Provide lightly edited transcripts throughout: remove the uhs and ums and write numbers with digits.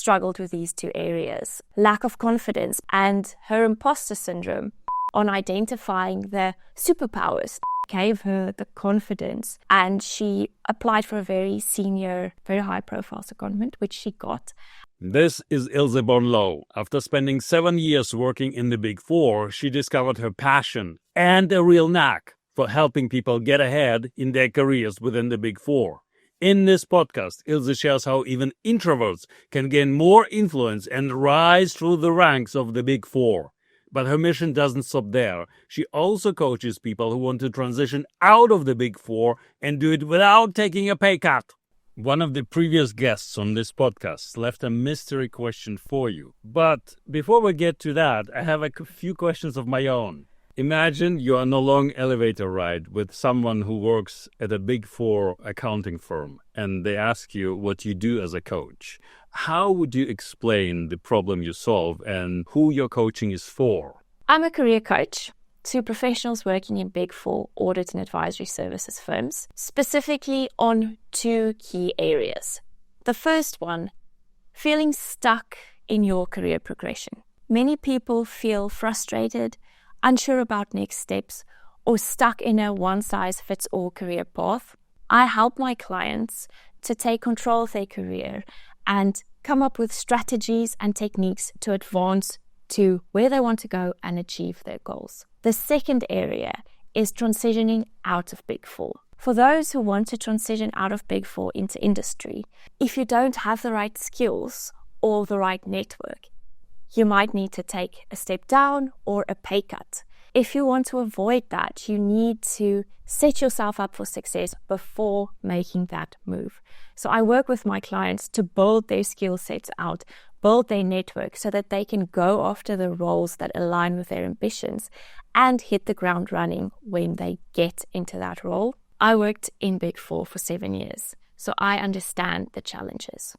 struggled with these two areas, lack of confidence and her imposter syndrome. On identifying the superpowers gave her the confidence, and she applied for a very senior, very high-profile secondment, which she got. This is Ilze Bourn Louw. After spending 7 years working in the Big Four, she discovered her passion and a real knack for helping people get ahead in their careers within the Big Four. In this podcast, Ilze shares how even introverts can gain more influence and rise through the ranks of the Big Four. But her mission doesn't stop there. She also coaches people who want to transition out of the Big Four and do it without taking a pay cut. One of the previous guests on this podcast left a mystery question for you. But before we get to that, I have a few questions of my own. Imagine you are on a long elevator ride with someone who works at a Big Four accounting firm, and they ask you what you do as a coach. How would you explain the problem you solve and who your coaching is for? I'm a career coach to professionals working in Big Four audit and advisory services firms, specifically on two key areas. The first one, feeling stuck in your career progression. Many people feel frustrated, unsure about next steps, or stuck in a one-size-fits-all career path. I help my clients to take control of their career and come up with strategies and techniques to advance to where they want to go and achieve their goals. The second area is transitioning out of Big Four. For those who want to transition out of Big Four into industry, if you don't have the right skills or the right network, you might need to take a step down or a pay cut. If you want to avoid that, you need to set yourself up for success before making that move. So I work with my clients to build their skill sets out, build their network so that they can go after the roles that align with their ambitions and hit the ground running when they get into that role. I worked in Big Four for 7 years, so I understand the challenges.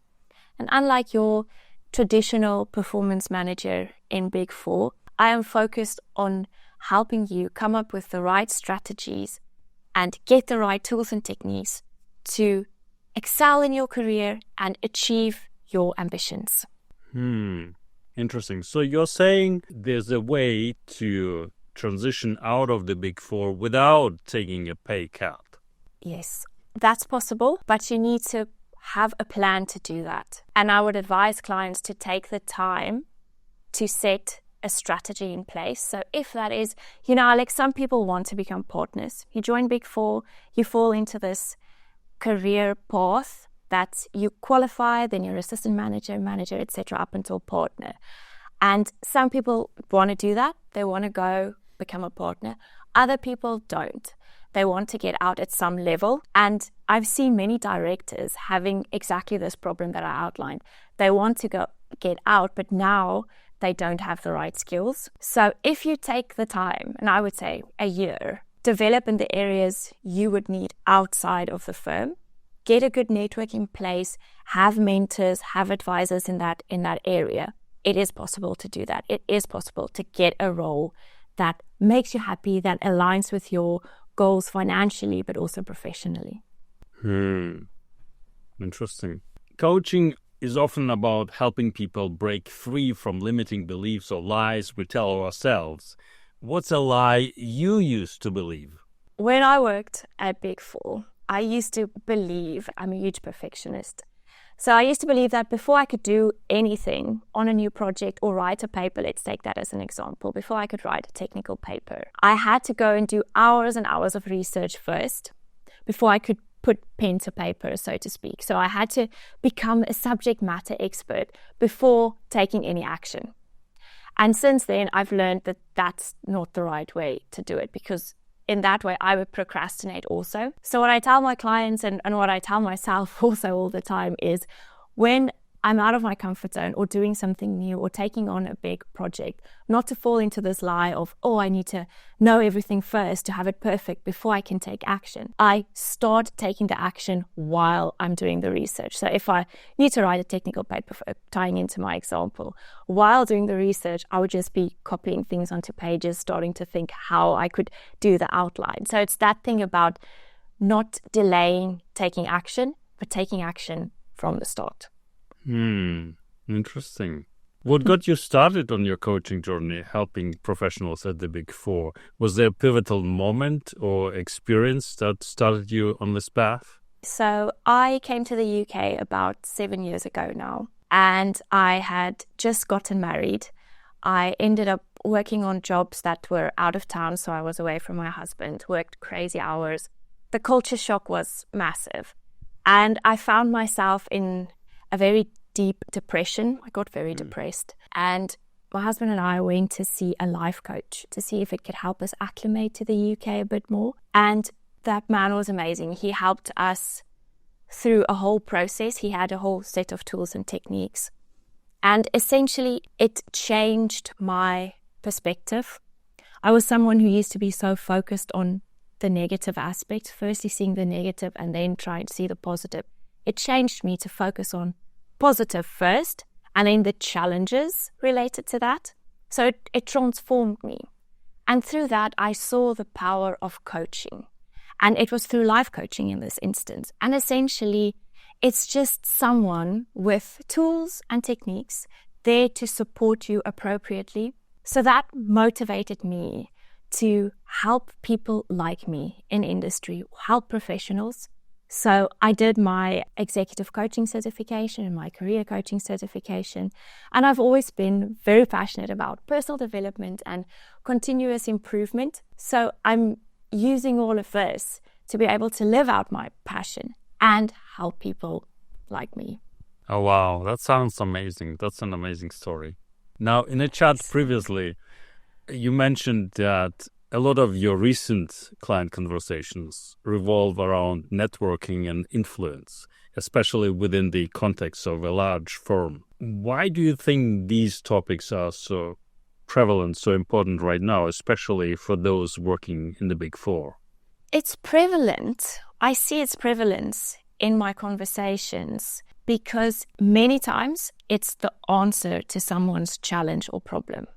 And unlike your traditional performance manager in Big Four, I am focused on helping you come up with the right strategies and get the right tools and techniques to excel in your career and achieve your ambitions. Interesting. So you're saying there's a way to transition out of the Big Four without taking a pay cut? Yes, that's possible, but you need to have a plan to do that. And I would advise clients to take the time to set a strategy in place. So if that is, like some people want to become partners. You join Big Four, you fall into this career path that you qualify, then you're assistant manager, etc., up until partner. And some people want to do that. They want to go become a partner. Other people don't. They want to get out at some level. And I've seen many directors having exactly this problem that I outlined. They want to get out, but now they don't have the right skills. So if you take the time, and I would say a year, develop in the areas you would need outside of the firm, get a good network in place, have mentors, have advisors in that area. It is possible to do that. It is possible to get a role that makes you happy, that aligns with your goals financially, but also professionally. Interesting. Coaching is often about helping people break free from limiting beliefs or lies we tell ourselves. What's a lie you used to believe? When I worked at Big Four, I used to believe, I'm a huge perfectionist. So I used to believe that before I could do anything on a new project or write a paper, let's take that as an example, before I could write a technical paper, I had to go and do hours and hours of research first before I could put pen to paper, so to speak. So I had to become a subject matter expert before taking any action. And since then, I've learned that that's not the right way to do it, because in that way, I would procrastinate also. So what I tell my clients and what I tell myself also all the time is when I'm out of my comfort zone or doing something new or taking on a big project, not to fall into this lie of, I need to know everything first to have it perfect before I can take action. I start taking the action while I'm doing the research. So if I need to write a technical paper, tying into my example, while doing the research, I would just be copying things onto pages, starting to think how I could do the outline. So it's that thing about not delaying taking action, but taking action from the start. Interesting. What got you started on your coaching journey, helping professionals at the Big Four? Was there a pivotal moment or experience that started you on this path? So I came to the UK about 7 years ago now, and I had just gotten married. I ended up working on jobs that were out of town, so I was away from my husband, worked crazy hours. The culture shock was massive, and I found myself in a very deep depression. I got very depressed, and my husband and I went to see a life coach to see if it could help us acclimate to the UK a bit more. And that man was amazing. He helped us through a whole process. He had a whole set of tools and techniques. And essentially, it changed my perspective. I was someone who used to be so focused on the negative aspects, firstly seeing the negative and then trying to see the positive. It changed me to focus on positive first and then the challenges related to that. So it transformed me. And through that, I saw the power of coaching. And it was through life coaching in this instance. And essentially, it's just someone with tools and techniques there to support you appropriately. So that motivated me to help people like me in industry, help professionals. So I did my executive coaching certification and my career coaching certification. And I've always been very passionate about personal development and continuous improvement. So I'm using all of this to be able to live out my passion and help people like me. Oh, wow. That sounds amazing. That's an amazing story. Now, in a chat previously, you mentioned that a lot of your recent client conversations revolve around networking and influence, especially within the context of a large firm. Why do you think these topics are so prevalent, so important right now, especially for those working in the Big Four? It's prevalent. I see its prevalence in my conversations because many times it's the answer to someone's challenge or problem.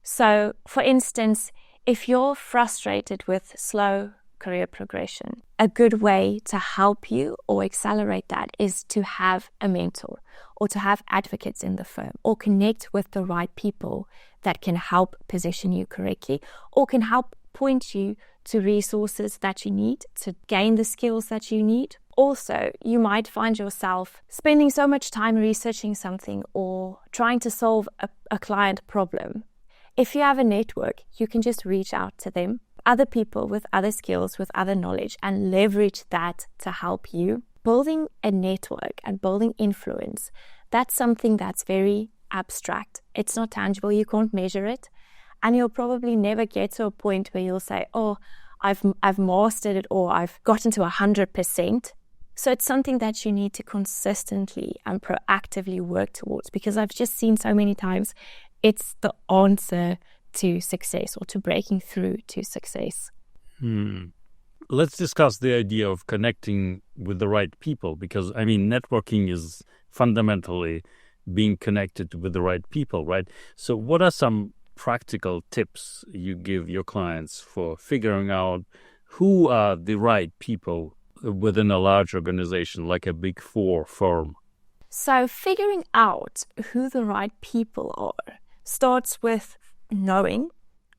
So, for instance, if you're frustrated with slow career progression, a good way to help you or accelerate that is to have a mentor or to have advocates in the firm or connect with the right people that can help position you correctly or can help point you to resources that you need to gain the skills that you need. Also, you might find yourself spending so much time researching something or trying to solve a client problem. If you have a network, you can just reach out to them, other people with other skills, with other knowledge, and leverage that to help you. Building a network and building influence, that's something that's very abstract. It's not tangible. You can't measure it. And you'll probably never get to a point where you'll say, oh, I've mastered it or I've gotten to 100%. So it's something that you need to consistently and proactively work towards, because I've just seen so many times it's the answer to success or to breaking through to success. Let's discuss the idea of connecting with the right people, because, I mean, networking is fundamentally being connected with the right people, right? So what are some practical tips you give your clients for figuring out who are the right people within a large organization like a Big Four firm? So figuring out who the right people are starts with knowing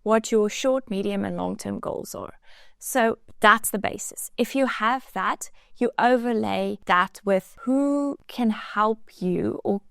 what your short, medium, and long-term goals are. So that's the basis. If you have that, you overlay that with who can help you or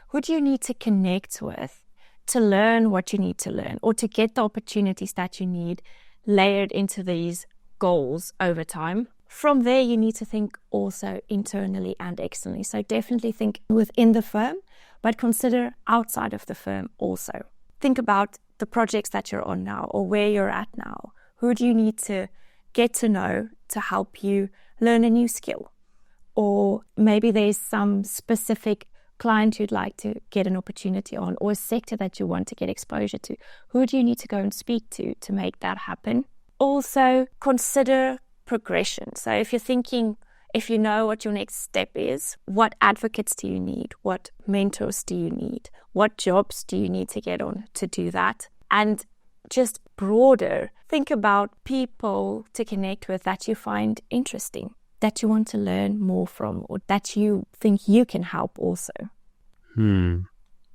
who do you need to connect with to learn what you need to learn or to get the opportunities that you need layered into these goals over time. From there, you need to think also internally and externally. So definitely think within the firm, but consider outside of the firm also. Think about the projects that you're on now or where you're at now. Who do you need to get to know to help you learn a new skill? Or maybe there's some specific client you'd like to get an opportunity on or a sector that you want to get exposure to. Who do you need to go and speak to make that happen? Also, consider progression. So if you're thinking, if you know what your next step is, what advocates do you need? What mentors do you need? What jobs do you need to get on to do that? And just broader, think about people to connect with that you find interesting, that you want to learn more from, or that you think you can help also.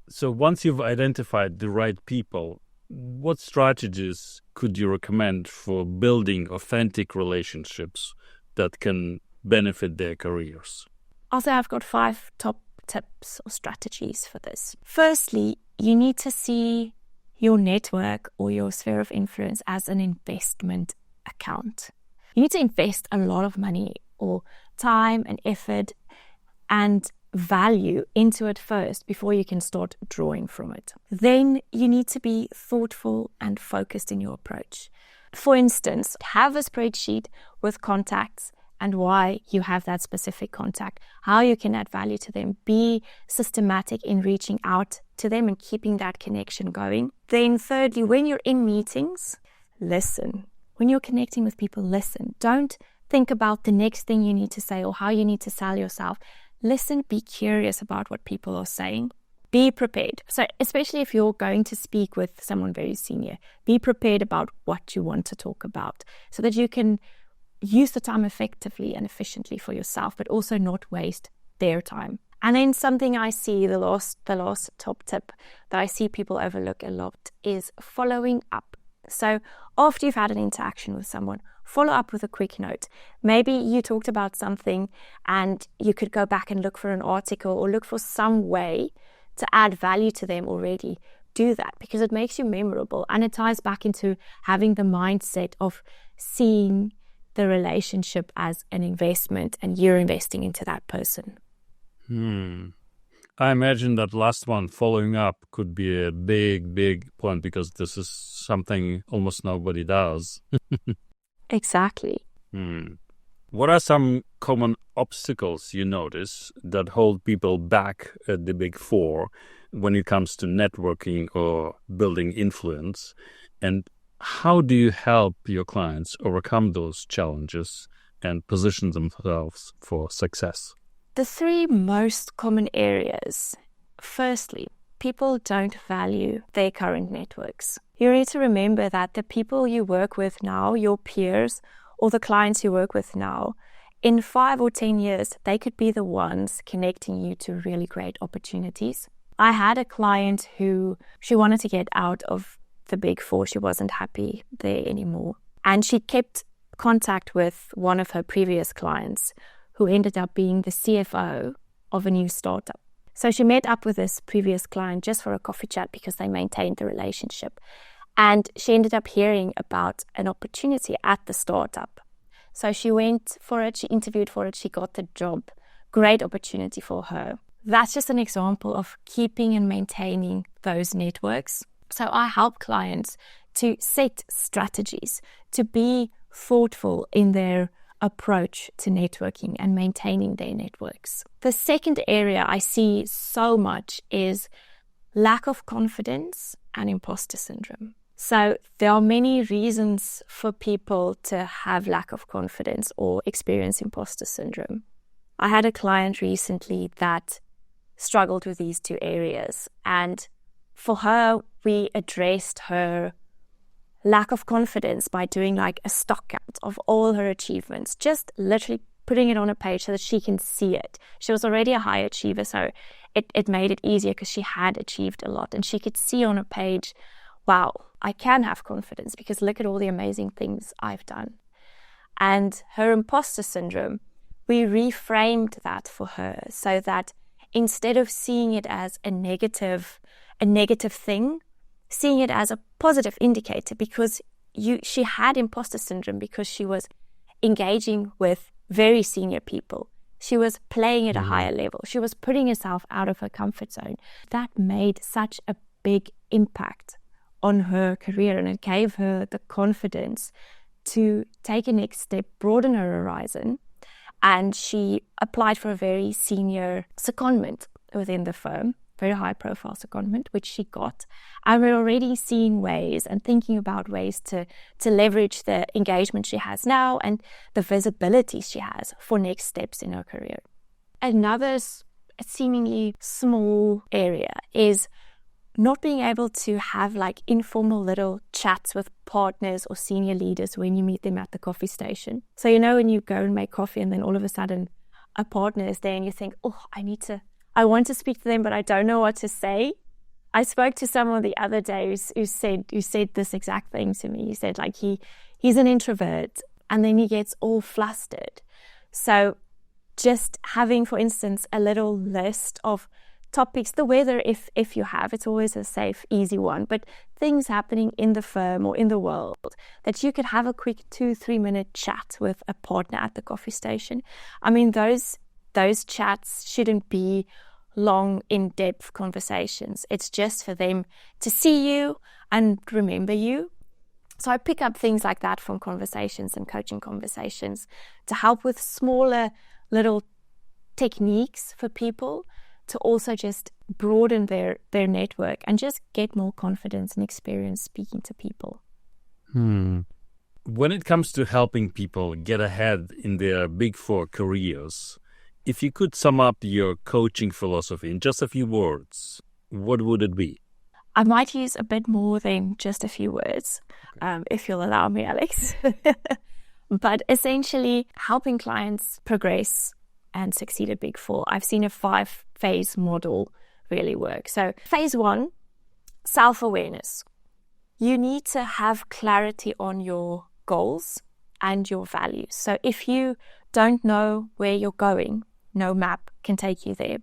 So once you've identified the right people, what strategies could you recommend for building authentic relationships that can benefit their careers? Also, I've got 5 top tips or strategies for this. Firstly, you need to see your network or your sphere of influence as an investment account. You need to invest a lot of money or time and effort and value into it first before you can start drawing from it. Then you need to be thoughtful and focused in your approach. For instance, have a spreadsheet with contacts and why you have that specific contact, how you can add value to them. Be systematic in reaching out to them and keeping that connection going. Then thirdly, when you're in meetings, listen. When you're connecting with people, listen. Don't think about the next thing you need to say or how you need to sell yourself. Listen, be curious about what people are saying. Be prepared. So especially if you're going to speak with someone very senior, be prepared about what you want to talk about so that you can use the time effectively and efficiently for yourself, but also not waste their time. And then something I see, the last top tip that I see people overlook a lot is following up. So after you've had an interaction with someone, follow up with a quick note. Maybe you talked about something and you could go back and look for an article or look for some way to add value to them already. Do that because it makes you memorable and it ties back into having the mindset of seeing the relationship as an investment and you're investing into that person. I imagine that last one, following up, could be a big point because this is something almost nobody does. Exactly. What are some common obstacles you notice that hold people back at the Big Four when it comes to networking or building influence? And how do you help your clients overcome those challenges and position themselves for success? The 3 most common areas. Firstly, people don't value their current networks. You need to remember that the people you work with now, your peers, or the clients you work with now, in 5 or 10 years, they could be the ones connecting you to really great opportunities. I had a client who she wanted to get out of the Big Four. She wasn't happy there anymore. And she kept contact with one of her previous clients who ended up being the CFO of a new startup. So she met up with this previous client just for a coffee chat because they maintained the relationship. And she ended up hearing about an opportunity at the startup. So she went for it, she interviewed for it, she got the job. Great opportunity for her. That's just an example of keeping and maintaining those networks. So I help clients to set strategies, to be thoughtful in their approach to networking and maintaining their networks. The second area I see so much is lack of confidence and imposter syndrome. So there are many reasons for people to have lack of confidence or experience imposter syndrome. I had a client recently that struggled with these 2 areas, and for her, we addressed her lack of confidence by doing like a stock count of all her achievements, just literally putting it on a page so that she can see it. She was already a high achiever, so it made it easier because she had achieved a lot and she could see on a page, wow, I can have confidence because look at all the amazing things I've done. And her imposter syndrome, we reframed that for her so that instead of seeing it as a negative thing, seeing it as a positive indicator because she had imposter syndrome because she was engaging with very senior people. She was playing at a higher level. She was putting herself out of her comfort zone. That made such a big impact on her career, and it gave her the confidence to take a next step, broaden her horizon, and she applied for a very senior secondment within the firm. Very high profile secondment, which she got. And we're already seeing ways and thinking about ways to leverage the engagement she has now and the visibility she has for next steps in her career. Another seemingly small area is not being able to have like informal little chats with partners or senior leaders when you meet them at the coffee station. So when you go and make coffee and then all of a sudden a partner is there and you think, I want to speak to them, but I don't know what to say. I spoke to someone the other day who said this exact thing to me. He said, like, he's an introvert and then he gets all flustered. So just having, for instance, a little list of topics, the weather, if you have, it's always a safe, easy one, but things happening in the firm or in the world that you could have a quick 2-3 minute chat with a partner at the coffee station. I mean, those chats shouldn't be long, in-depth conversations. It's just for them to see you and remember you. So I pick up things like that from conversations and coaching conversations to help with smaller little techniques for people to also just broaden their network and just get more confidence and experience speaking to people. When it comes to helping people get ahead in their Big Four careers, if you could sum up your coaching philosophy in just a few words, what would it be? I might use a bit more than just a few words, if you'll allow me, Alex. But essentially, helping clients progress and succeed at Big Four. I've seen a 5-phase model really work. So phase 1, self-awareness. You need to have clarity on your goals and your values. So if you don't know where you're going, no map can take you there.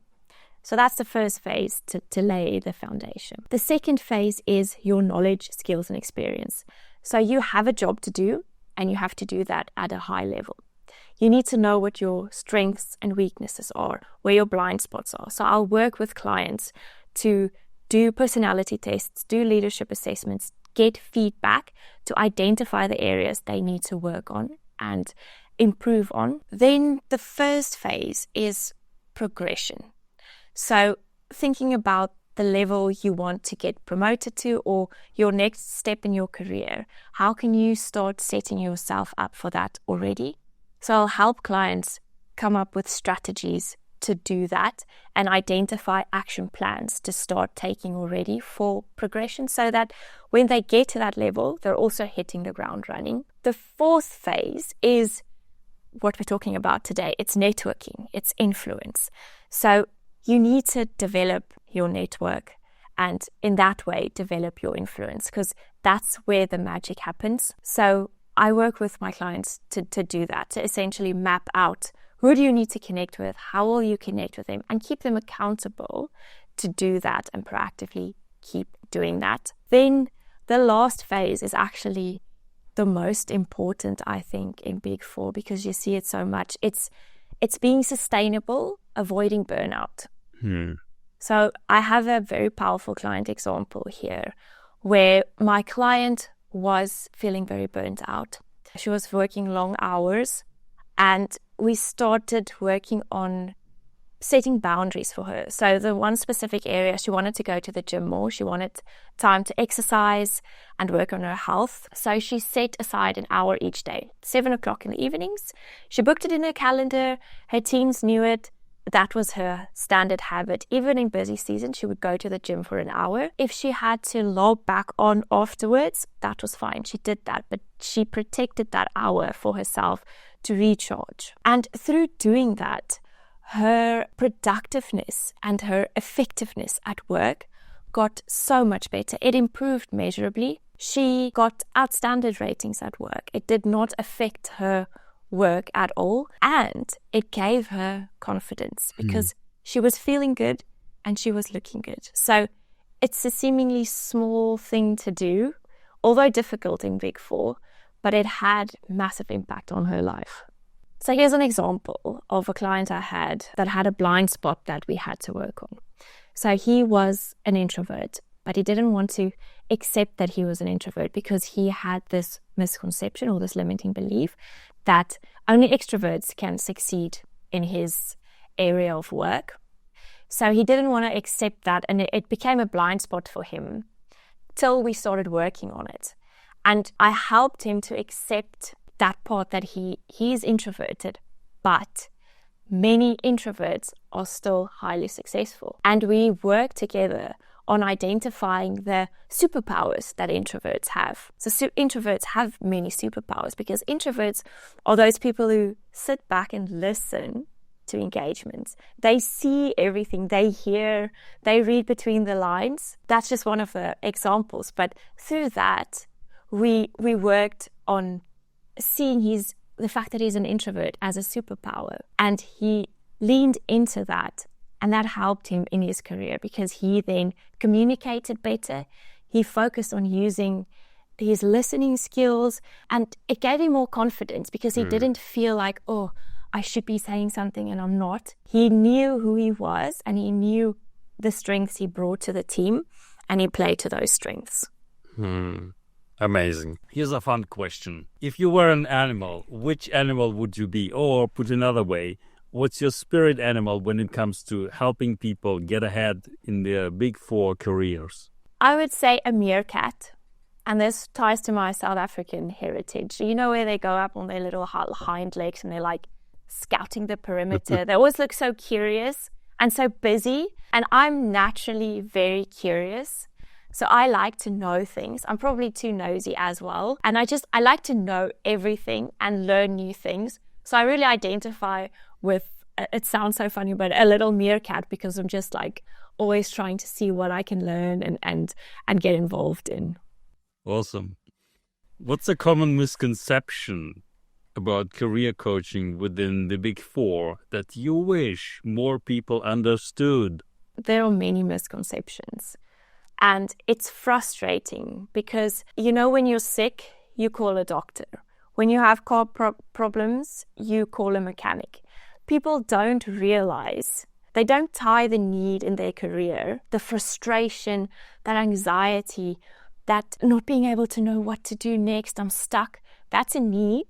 So that's the first phase, to lay the foundation. The second phase is your knowledge, skills, and experience. So you have a job to do, and you have to do that at a high level. You need to know what your strengths and weaknesses are, where your blind spots are. So I'll work with clients to do personality tests, do leadership assessments, get feedback to identify the areas they need to work on and improve on. Then the first phase is progression. So thinking about the level you want to get promoted to or your next step in your career, how can you start setting yourself up for that already? So I'll help clients come up with strategies to do that and identify action plans to start taking already for progression so that when they get to that level, they're also hitting the ground running. The fourth phase is what we're talking about today. It's networking, it's influence. So you need to develop your network and in that way develop your influence because that's where the magic happens. So I work with my clients to do that, to essentially map out who do you need to connect with, how will you connect with them, and keep them accountable to do that and proactively keep doing that. Then the last phase is actually the most important, I think, in Big Four because you see it so much. It's being sustainable, avoiding burnout. So I have a very powerful client example here where my client was feeling very burnt out. She was working long hours and we started working on setting boundaries for her. So the one specific area, she wanted to go to the gym more. She wanted time to exercise and work on her health. So she set aside an hour each day, 7:00 in the evenings. She booked it in her calendar. Her teams knew it. That was her standard habit. Even in busy season, she would go to the gym for an hour. If she had to log back on afterwards, that was fine. She did that, but she protected that hour for herself to recharge. And through doing that, her productiveness and her effectiveness at work got so much better. It improved measurably. She got outstanding ratings at work. It did not affect her work at all, and it gave her confidence because she was feeling good and she was looking good. So it's a seemingly small thing to do, although difficult in Big Four, but it had massive impact on her life. So here's an example of a client I had that had a blind spot that we had to work on. So he was an introvert, but he didn't want to accept that he was an introvert because he had this misconception or this limiting belief that only extroverts can succeed in his area of work. So he didn't want to accept that, and it became a blind spot for him till we started working on it. And I helped him to accept that part that he is introverted, but many introverts are still highly successful. And we work together on identifying the superpowers that introverts have. So introverts have many superpowers because introverts are those people who sit back and listen to engagements. They see everything, they hear, they read between the lines. That's just one of the examples. But through that, we worked on seeing the fact that he's an introvert as a superpower. And he leaned into that. And that helped him in his career because he then communicated better. He focused on using his listening skills, and it gave him more confidence because he didn't feel like, oh, I should be saying something and I'm not. He knew who he was and he knew the strengths he brought to the team, and he played to those strengths. Amazing. Here's a fun question. If you were an animal, which animal would you be? Or put another way, what's your spirit animal when it comes to helping people get ahead in their Big Four careers? I would say a meerkat. And this ties to my South African heritage. You know, where they go up on their little hind legs and they're like scouting the perimeter. They always look so curious and so busy. And I'm naturally very curious. So I like to know things. I'm probably too nosy as well. And I like to know everything and learn new things. So I really identify with, it sounds so funny, but a little meerkat, because I'm just like always trying to see what I can learn and get involved in. Awesome. What's a common misconception about career coaching within the Big Four that you wish more people understood? There are many misconceptions. And it's frustrating because, you know, when you're sick, you call a doctor. When you have car problems, you call a mechanic. People don't realize, they don't tie the need in their career, the frustration, that anxiety, that not being able to know what to do next, I'm stuck. That's a need.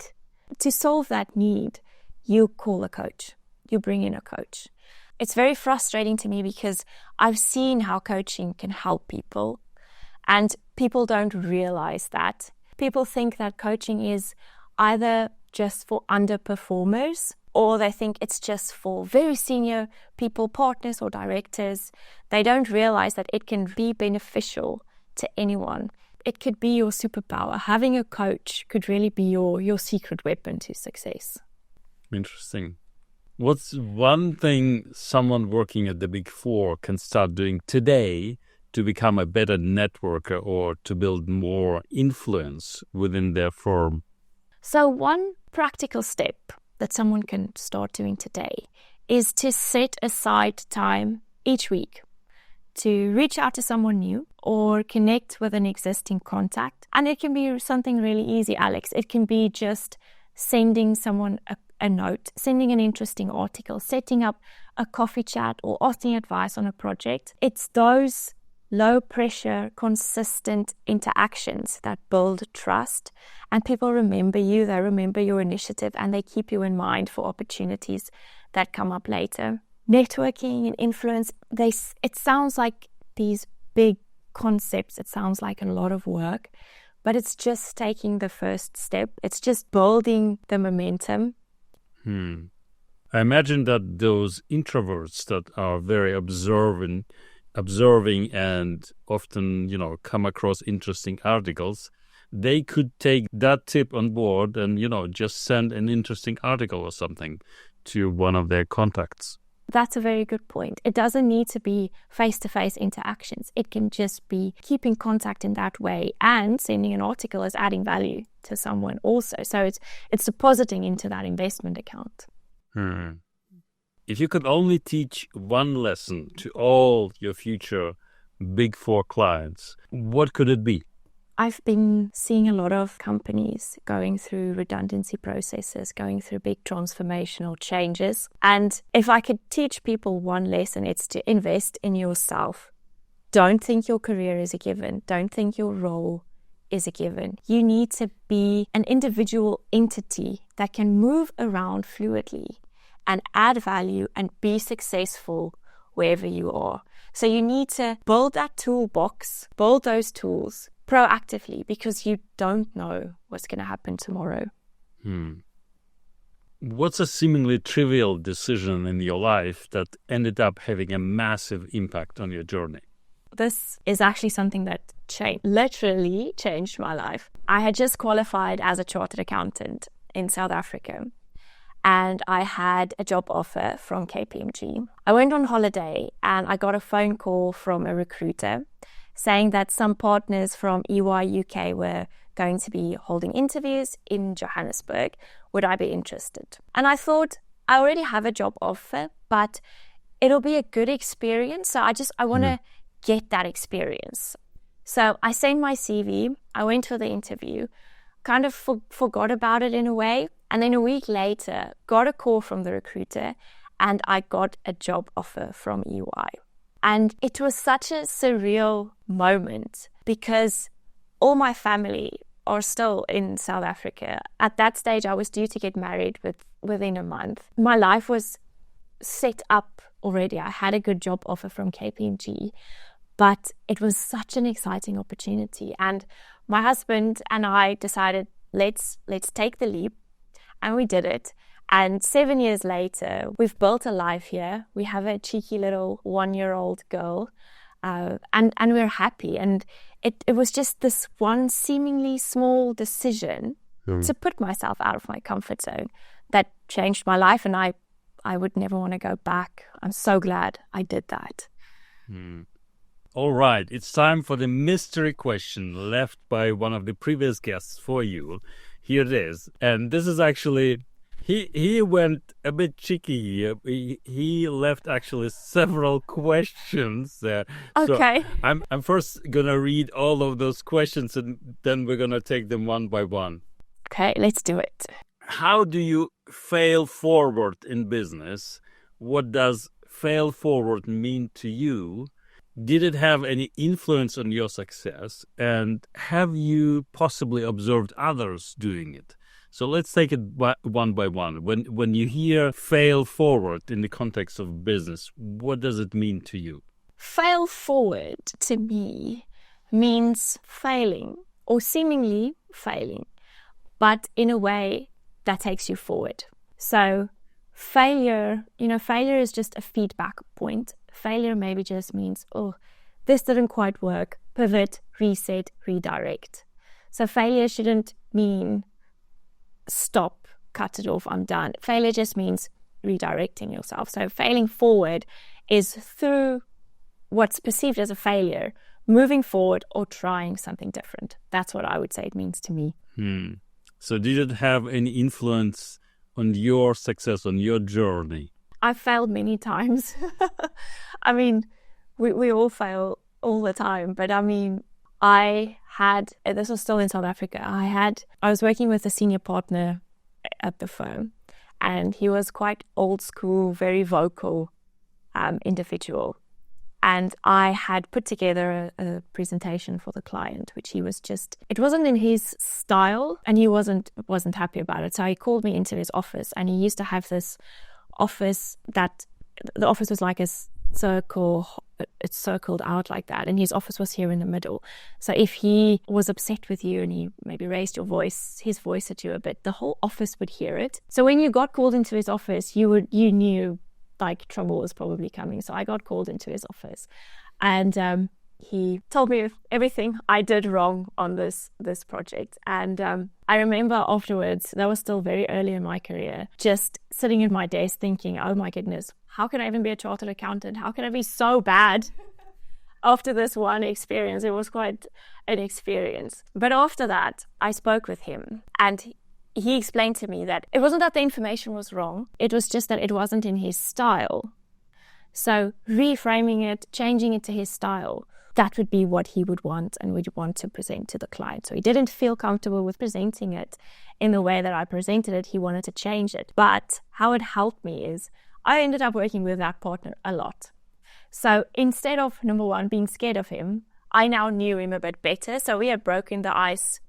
To solve that need, you call a coach. You bring in a coach. It's very frustrating to me because I've seen how coaching can help people, and people don't realize that. People think that coaching is either just for underperformers, or they think it's just for very senior people, partners or directors. They don't realize that it can be beneficial to anyone. It could be your superpower. Having a coach could really be your secret weapon to success. Interesting. What's one thing someone working at the Big Four can start doing today to become a better networker or to build more influence within their firm? So one practical step that someone can start doing today is to set aside time each week to reach out to someone new or connect with an existing contact. And it can be something really easy, Alex. It can be just sending someone a note, sending an interesting article, setting up a coffee chat or asking advice on a project. It's those low pressure, consistent interactions that build trust, and people remember you, they remember your initiative, and they keep you in mind for opportunities that come up later. Networking and influence, it sounds like these big concepts, it sounds like a lot of work, but it's just taking the first step. It's just building the momentum. I imagine that those introverts that are very observing and often, come across interesting articles, they could take that tip on board and, just send an interesting article or something to one of their contacts. That's a very good point. It doesn't need to be face-to-face interactions. It can just be keeping contact in that way, and sending an article is adding value to someone also. So it's depositing into that investment account. If you could only teach one lesson to all your future Big Four clients, what could it be? I've been seeing a lot of companies going through redundancy processes, going through big transformational changes. And if I could teach people one lesson, it's to invest in yourself. Don't think your career is a given. Don't think your role is a given. You need to be an individual entity that can move around fluidly and add value and be successful wherever you are. So you need to build that toolbox, build those tools proactively, because you don't know what's going to happen tomorrow. What's a seemingly trivial decision in your life that ended up having a massive impact on your journey? This is actually something that literally changed my life. I had just qualified as a chartered accountant in South Africa. and I had a job offer from KPMG. I went on holiday and I got a phone call from a recruiter saying that some partners from EY UK were going to be holding interviews in Johannesburg. Would I be interested? And I thought, I already have a job offer, but it'll be a good experience. So I want to get that experience. So I sent my CV, I went for the interview, kind of forgot about it in a way. And then a week later, got a call from the recruiter and I got a job offer from EY. And it was such a surreal moment because all my family are still in South Africa. At that stage, I was due to get married within a month. My life was set up already. I had a good job offer from KPMG, but it was such an exciting opportunity. And my husband and I decided, let's take the leap. And we did it. And 7 years later, we've built a life here. We have a cheeky little 1-year-old girl, and we're happy. And it was just this one seemingly small decision to put myself out of my comfort zone that changed my life. And I would never want to go back. I'm so glad I did that. All right, it's time for the mystery question left by one of the previous guests for you. Here it is. And this is actually, he went a bit cheeky. He left actually several questions there. Okay. So I'm first going to read all of those questions and then we're going to take them one by one. Okay, let's do it. How do you fail forward in business? What does fail forward mean to you? Did it have any influence on your success? And have you possibly observed others doing it? So let's take it one by one. When you hear fail forward in the context of business, what does it mean to you? Fail forward to me means failing or seemingly failing, but in a way that takes you forward. So failure is just a feedback point. Failure maybe just means, oh, this didn't quite work. Pivot, reset, redirect. So failure shouldn't mean stop, cut it off, I'm done. Failure just means redirecting yourself. So failing forward is through what's perceived as a failure, moving forward or trying something different. That's what I would say it means to me. So did it have any influence on your success, on your journey? I've failed many times. I mean, we all fail all the time. But I mean, this was still in South Africa. I was working with a senior partner at the firm, and he was quite old school, very vocal individual. And I had put together a presentation for the client, which it wasn't in his style, and he wasn't happy about it. So he called me into his office, and he used to have this office that the office was like a circle, it's circled out like that, and his office was here in the middle. So if he was upset with you and he maybe raised his voice at you a bit, the whole office would hear it. So when you got called into his office, you knew like trouble was probably coming. So I got called into his office, and he told me everything I did wrong on this project. And I remember afterwards, that was still very early in my career, just sitting at my desk thinking, oh my goodness, how can I even be a chartered accountant? How can I be so bad? After this one experience, it was quite an experience. But after that, I spoke with him, and he explained to me that it wasn't that the information was wrong, it was just that it wasn't in his style. So reframing it, changing it to his style, that would be what he would want and would want to present to the client. So he didn't feel comfortable with presenting it in the way that I presented it. He wanted to change it. But how it helped me is I ended up working with that partner a lot. So instead of, number one, being scared of him, I now knew him a bit better. So we had broken the ice.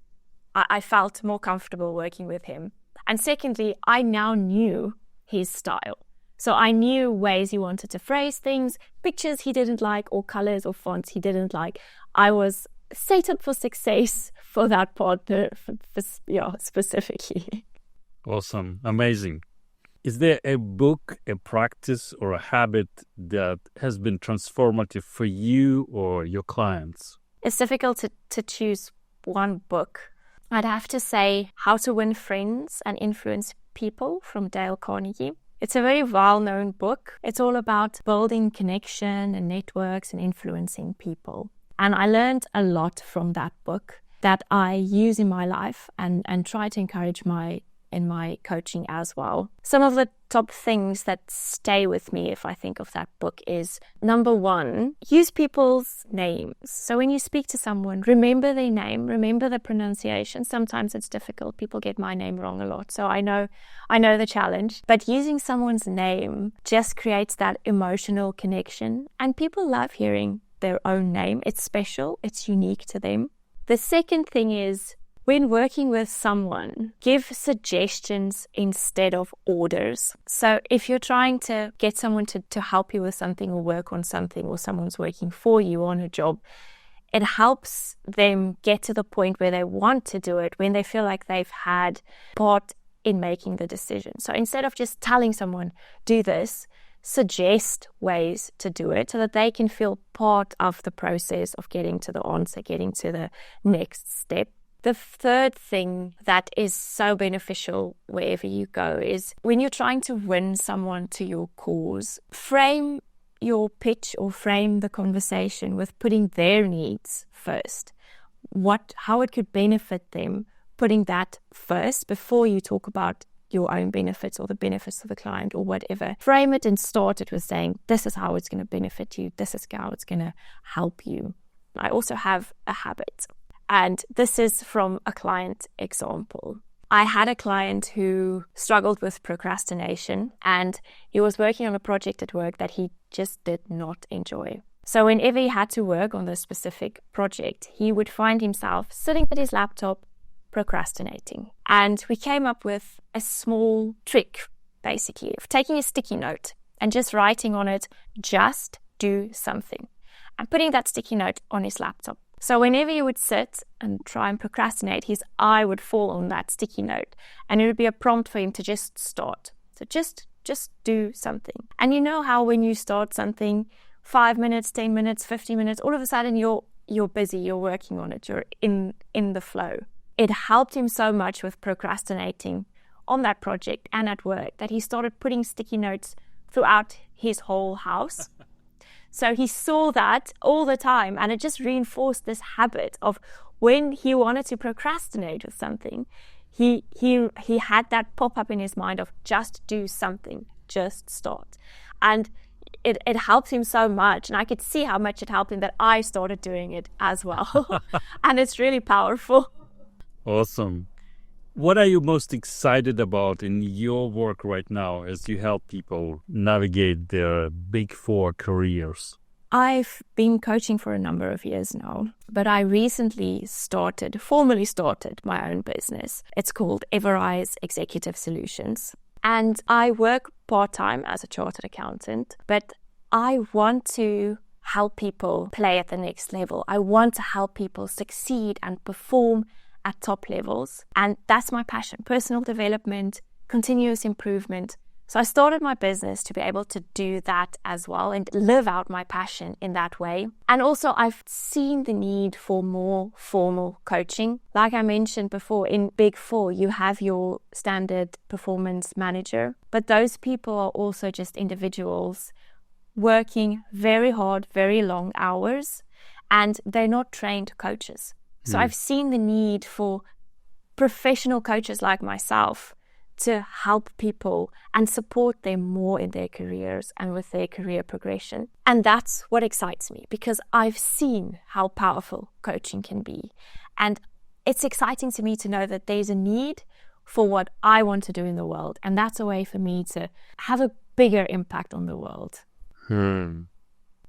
I felt more comfortable working with him. And secondly, I now knew his style. So I knew ways he wanted to phrase things, pictures he didn't like, or colors or fonts he didn't like. I was set up for success for that partner specifically. Awesome. Amazing. Is there a book, a practice, or a habit that has been transformative for you or your clients? It's difficult to choose one book. I'd have to say How to Win Friends and Influence People from Dale Carnegie. It's a very well-known book. It's all about building connection and networks and influencing people. And I learned a lot from that book that I use in my life and try to encourage in my coaching as well. Some of the top things that stay with me if I think of that book is, number one, use people's names. So when you speak to someone, remember their name, remember the pronunciation. Sometimes it's difficult. People get my name wrong a lot. So I know the challenge. But using someone's name just creates that emotional connection. And people love hearing their own name. It's special. It's unique to them. The second thing is, when working with someone, give suggestions instead of orders. So if you're trying to get someone to help you with something or work on something, or someone's working for you on a job, it helps them get to the point where they want to do it, when they feel like they've had part in making the decision. So instead of just telling someone, do this, suggest ways to do it so that they can feel part of the process of getting to the answer, getting to the next step. The third thing that is so beneficial wherever you go is, when you're trying to win someone to your cause, frame your pitch or frame the conversation with putting their needs first. How it could benefit them, putting that first before you talk about your own benefits or the benefits of the client or whatever. Frame it and start it with saying, this is how it's going to benefit you. This is how it's going to help you. I also have a habit. And this is from a client example. I had a client who struggled with procrastination, and he was working on a project at work that he just did not enjoy. So whenever he had to work on this specific project, he would find himself sitting at his laptop procrastinating. And we came up with a small trick, basically, of taking a sticky note and just writing on it, just do something, and putting that sticky note on his laptop. So whenever he would sit and try and procrastinate, his eye would fall on that sticky note, and it would be a prompt for him to just start. So just do something. And you know how when you start something, 5 minutes, 10 minutes, 50 minutes, all of a sudden you're busy, you're working on it, you're in the flow. It helped him so much with procrastinating on that project and at work that he started putting sticky notes throughout his whole house. So he saw that all the time, and it just reinforced this habit of, when he wanted to procrastinate with something, he had that pop up in his mind of, just do something, just start. And it helped him so much, and I could see how much it helped him that I started doing it as well. And it's really powerful. Awesome. What are you most excited about in your work right now as you help people navigate their Big Four careers? I've been coaching for a number of years now, but I recently formally started my own business. It's called Everise Executive Solutions. And I work part-time as a chartered accountant, but I want to help people play at the next level. I want to help people succeed and perform at top levels. And that's my passion: personal development, continuous improvement. So I started my business to be able to do that as well and live out my passion in that way. And also I've seen the need for more formal coaching. Like I mentioned before, in Big Four, you have your standard performance manager, but those people are also just individuals working very hard, very long hours, and they're not trained coaches. So I've seen the need for professional coaches like myself to help people and support them more in their careers and with their career progression. And that's what excites me, because I've seen how powerful coaching can be. And it's exciting to me to know that there's a need for what I want to do in the world. And that's a way for me to have a bigger impact on the world.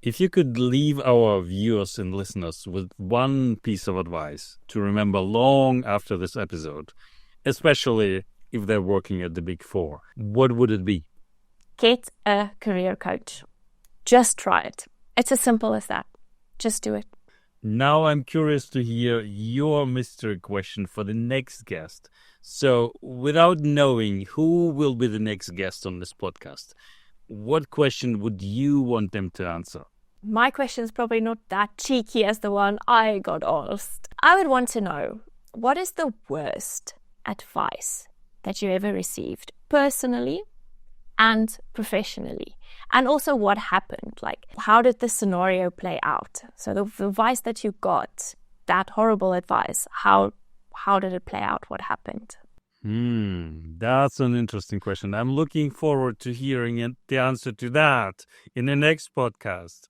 If you could leave our viewers and listeners with one piece of advice to remember long after this episode, especially if they're working at the Big Four, what would it be? Get a career coach. Just try it. It's as simple as that. Just do it. Now I'm curious to hear your mystery question for the next guest. So without knowing who will be the next guest on this podcast, what question would you want them to answer? My question is probably not that cheeky as the one I got asked. I would want to know, what is the worst advice that you ever received, personally and professionally? And also what happened? Like, how did the scenario play out? So the advice that you got, that horrible advice, how did it play out? What happened? That's an interesting question. I'm looking forward to hearing the answer to that in the next podcast.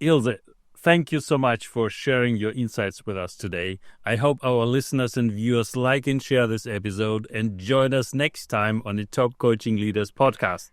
Ilze, thank you so much for sharing your insights with us today. I hope our listeners and viewers like and share this episode and join us next time on the Top Coaching Leaders podcast.